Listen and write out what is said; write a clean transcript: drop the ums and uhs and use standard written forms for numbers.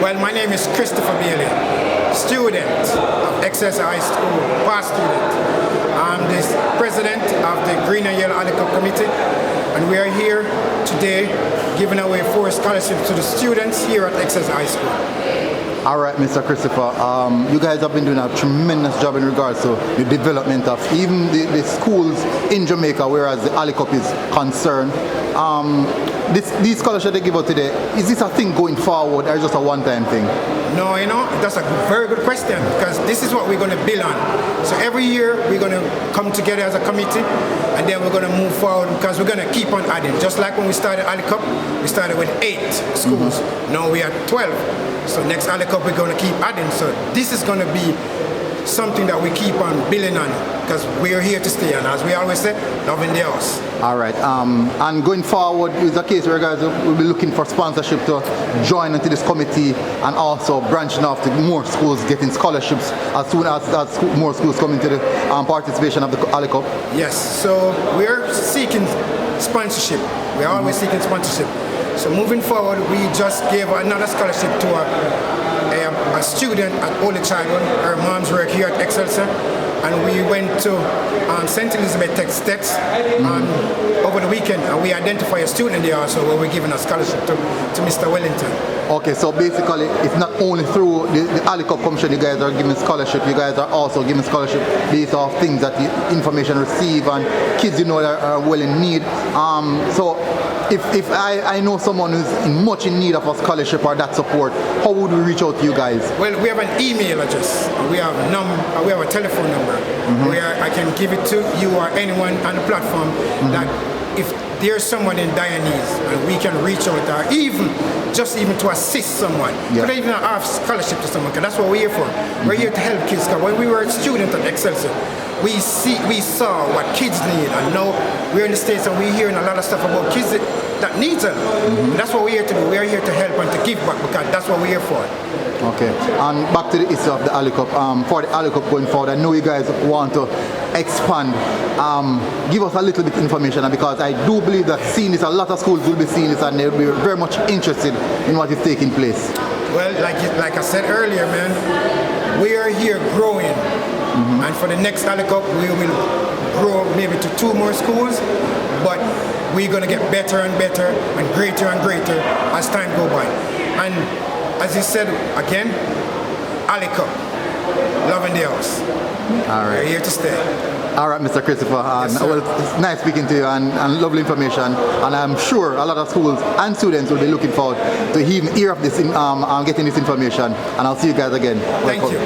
Well, my name is Christopher Bailey, student of Excess High School, past student. I'm the president of the Green and Yellow Alley Cup Committee, and we are here today giving away 4 scholarships to the students here at Excess High School. All right, Mr. Christopher, you guys have been doing a tremendous job in regards to the development of even the schools in Jamaica, whereas the Alley Cup is concerned. These scholarships they give out today, is this a thing going forward or just a one-time thing? No, that's a very good question, because this is what we're going to build on. So every year we're going to come together as a committee, and then we're going to move forward, because we're going to keep on adding. Just like when we started Alley Cup, we started with 8 schools. Now we are 12. So next Alley Cup we're going to keep adding. So this is going to be something that we keep on building on, because we're here to stay, and as we always say, loving the house. All right, and going forward is a case where guys will be looking for sponsorship to join into this committee, and also branching off to more schools getting scholarships as soon as more schools come into the participation of the Alley Cup. Yes, so we're seeking sponsorship. We're always seeking sponsorship. So moving forward, we just gave another scholarship to a student at Holy Childhood. Her mom's work here at Excelsior, and we went to St. Elizabeth Tech over the weekend, and we identified a student there also where we're giving a scholarship to Mr. Wellington. Okay, so basically it's not only through the Alley Cup Commission you guys are giving scholarship, you guys are also giving scholarship based off things that the information receive and kids that are well in need. So if I know someone who's much in need of a scholarship or that support, how would we reach out to you guys? Well, we have an email address, we have a telephone number where I can give it to you or anyone on the platform, that if there's someone in dire needs, and we can reach out, or even to assist someone, could even offer scholarship to someone, because that's what we're here for. We're here to help kids, because when we were a student at Excelsior, we saw what kids need, and now we're in the States and we're hearing a lot of stuff about kids that needs them. That's what we're here to do. We're here to help and to give back, because that's what we're here for. Okay, and back to the issue of the Alley Cup. For the Alley Cup going forward, I know you guys want to expand. Give us a little bit of information, because I do believe that seeing this, a lot of schools will be seeing this, and they'll be very much interested in what is taking place. Well, like I said earlier, man, we are here growing. And for the next Alley Cup, we will grow maybe to 2 more schools, but we're going to get better and better and greater as time goes by. And as you said again, Alley Cup, loving the house. All right. We're here to stay. All right, Mr. Christopher. Well, it's nice speaking to you, and lovely information. And I'm sure a lot of schools and students will be looking forward to even hear of this, getting this information. And I'll see you guys again. Thank you.